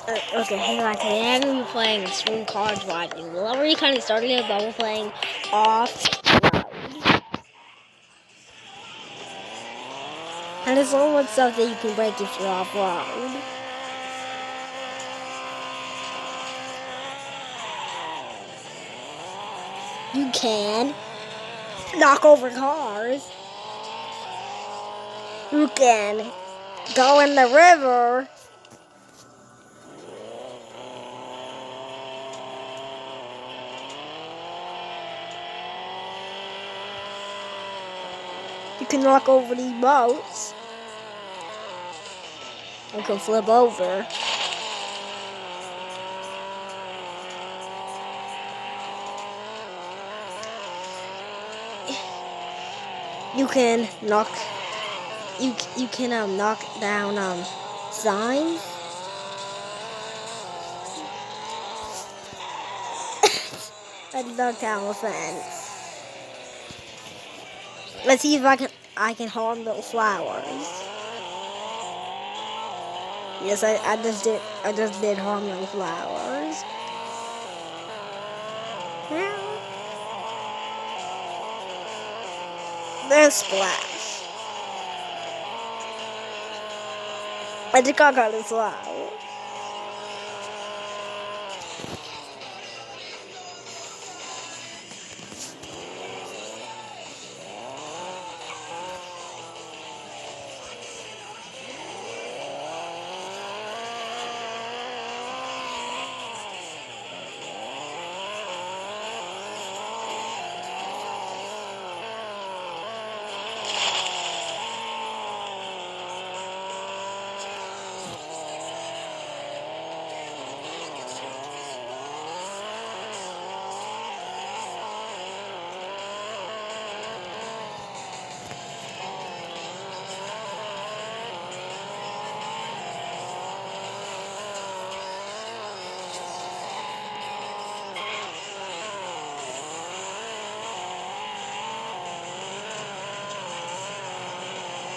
Okay, hey guys, today I'm going to be playing Extreme Car Driving. We're already kind of starting it, but we're playing off-road. And there's so much stuff that you can break if you're off-road. You can knock over cars. You can go in the river. You can knock over these boats. You can flip over. You can knock knock down signs. And knock down a fence. Let's see if I can harm those flowers. Yes, I just did harm those flowers. There's Splash. I think I got a flower.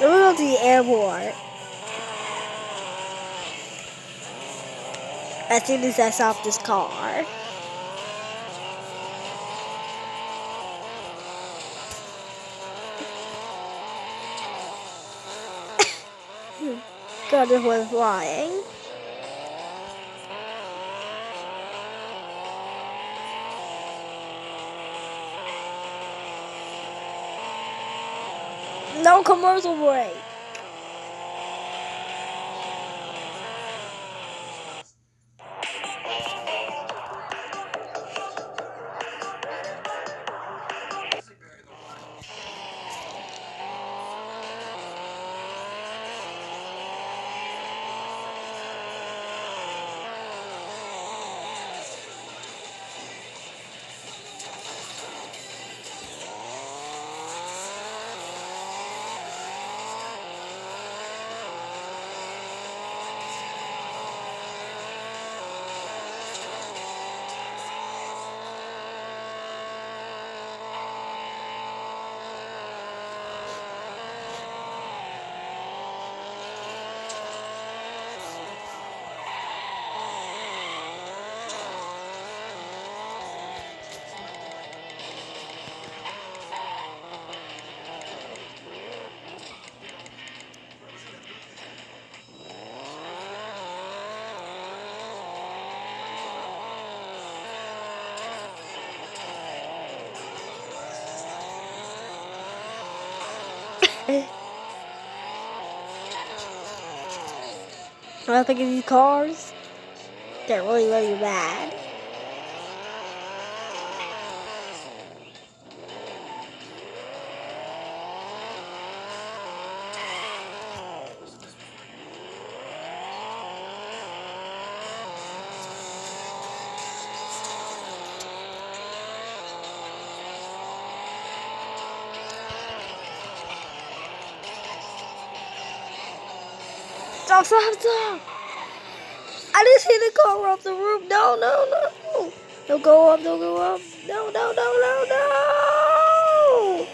We're going to the airport. As soon as I stop this car. God, this was flying. No commercial break. I think of these cars, they're really, really bad. Stop, stop, stop! I just hit the car off the roof. No, no, no. Don't go up, don't go up. No, no, no, no, no.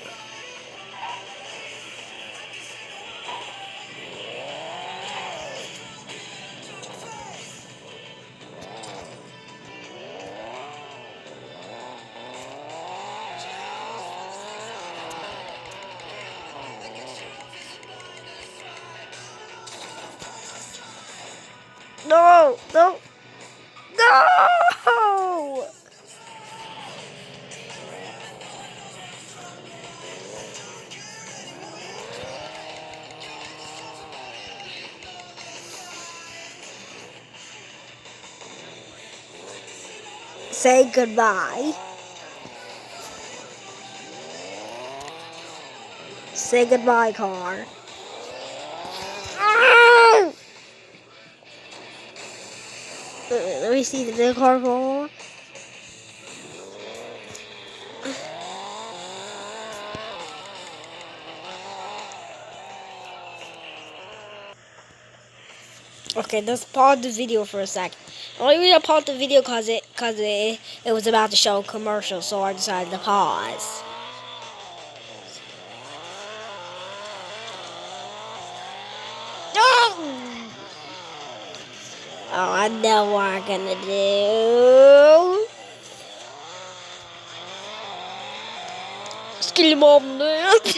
No! No! No! Say goodbye. Say goodbye, car. Let me see the car fall. Okay, let's pause the video for a sec. The only reason I paused the video it was about to show a commercial, so I decided to pause. Oh, I know what I'm gonna do. Scream on that.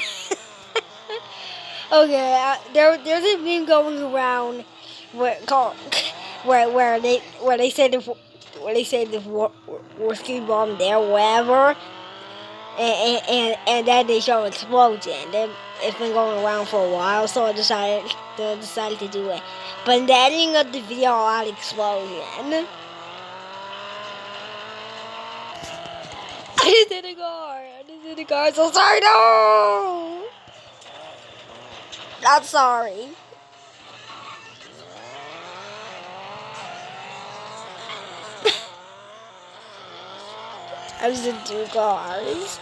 Okay, there's a meme going around where they say the whiskey bomb there, wherever, and then they show an explosion. Then it's been going around for a while, so I decided to do it. But in the ending of the video, I had an explosion. I just hit a car. So sorry. No, not sorry. I was in 2 cars.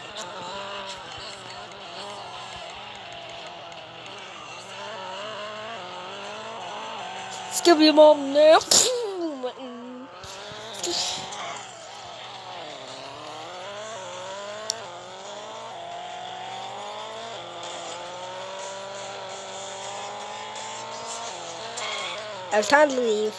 Skip your mom now. It's time to leave.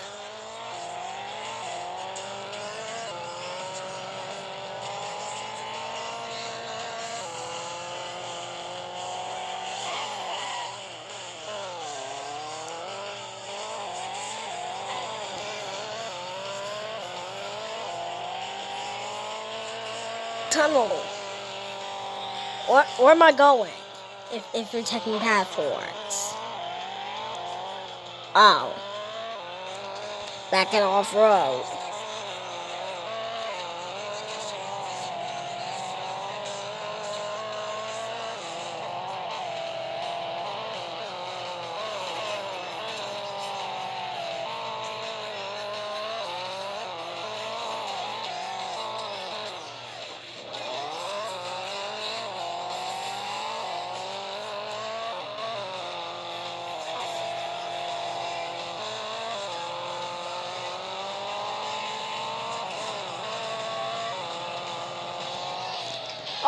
Tunnel. Where am I going? If you're taking passports. Oh. Back in off-road.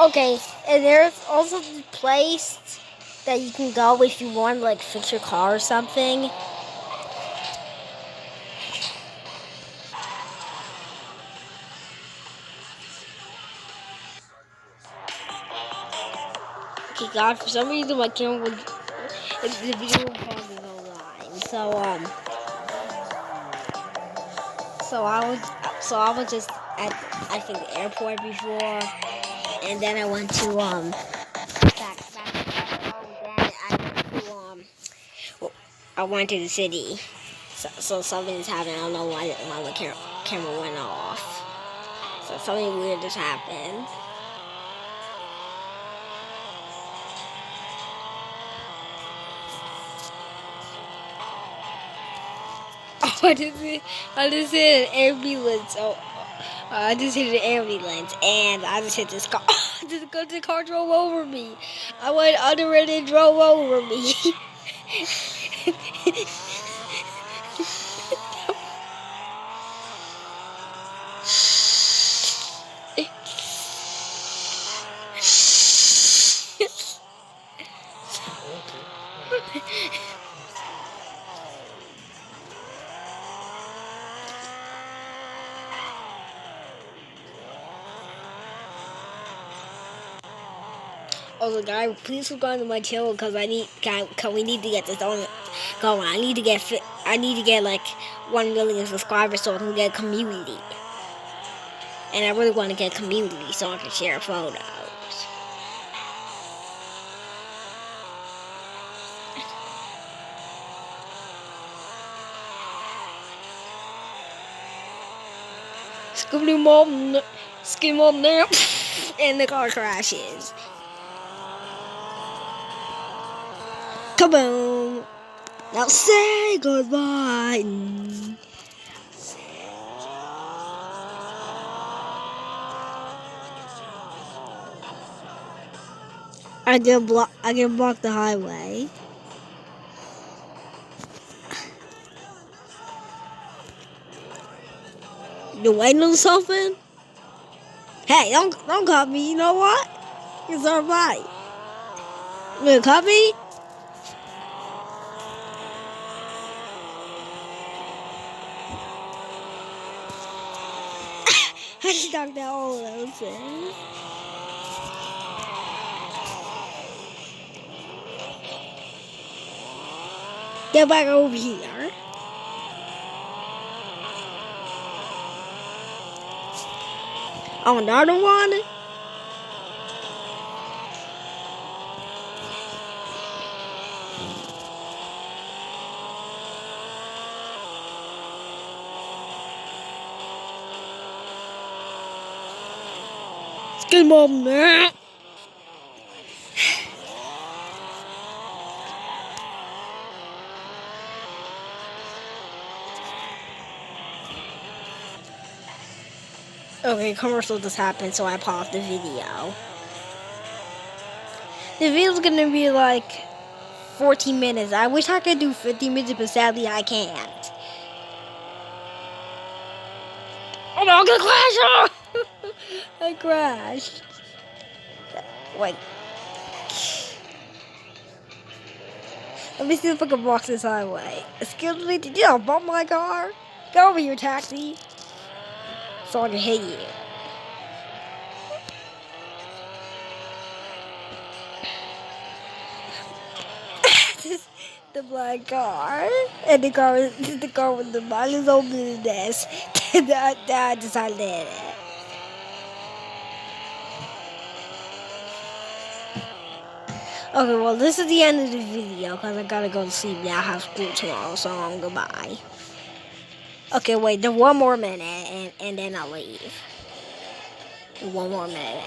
Okay, and there's also the place that you can go if you want to like fix your car or something. Okay, God, for some reason my camera was the video pauses online. So I was just at I think the airport before, and then I went to back I went to the city. So something's happening. I don't know why the camera went off. So something weird just happened. Oh, I just hit an ambulance. Oh, I just hit an ambulance, and I just hit this car. The car drove over me. I went under it and drove over me. Also, guys, please subscribe to my channel because we need to get this on going. I need to get like 1 million subscribers so I can get a community. And I really want to get a community so I can share photos. Skim mom now, and the car crashes. Kaboom! Now say goodbye. I can block the highway. You waiting on something? Hey, don't cut me. You know what? It's alright. You gonna cut me? I stuck that all of those things. Get back over here. Oh, another one? Skin mom now. Okay, commercial just happened, so I paused the video. The video's gonna be like 14 minutes. I wish I could do 50 minutes, but sadly I can't. Oh no, I'm gonna crash! Oh! I crashed. Wait. Let me see if I can block this highway. Excuse me, did you bump my car? Go over here, taxi. So I can hit you. The black car, and the car with the box open in this. That decided to hit it. Okay, well, this is the end of the video because I gotta go to sleep now. I have school tomorrow, so goodbye. Okay, wait, there's 1 more minute, and then I'll leave. 1 more minute.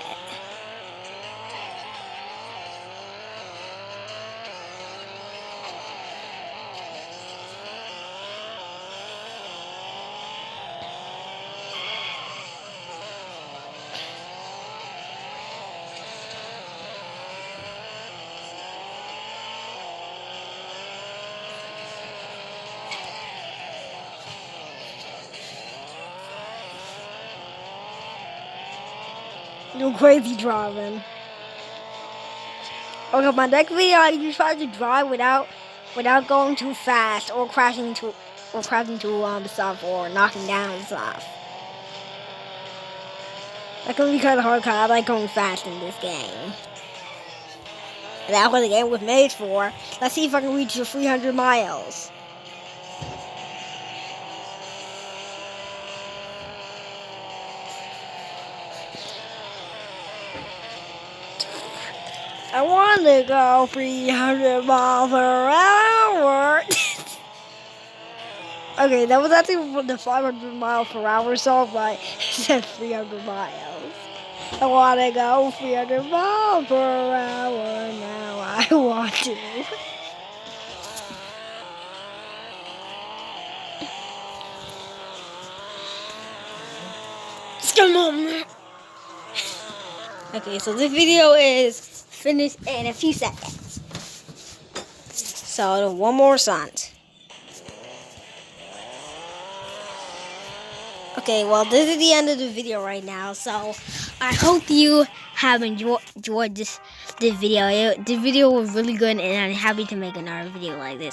You're crazy driving. Okay, my next video, I just try to drive without going too fast or crashing to stuff or knocking down stuff. That can be kind of hard because I like going fast in this game. And that's what the game was made for. Let's see if I can reach the 300 miles. I want to go 300 miles per hour. Okay, that was actually the 500 miles per hour song, but it said 300 miles. I want to go 300 miles per hour now. I want to. Come on. Okay, so this video is finished in a few seconds. So 1 more stunt. Okay, well, this is the end of the video right now. So I hope you have enjoyed this video. The video was really good, and I'm happy to make another video like this.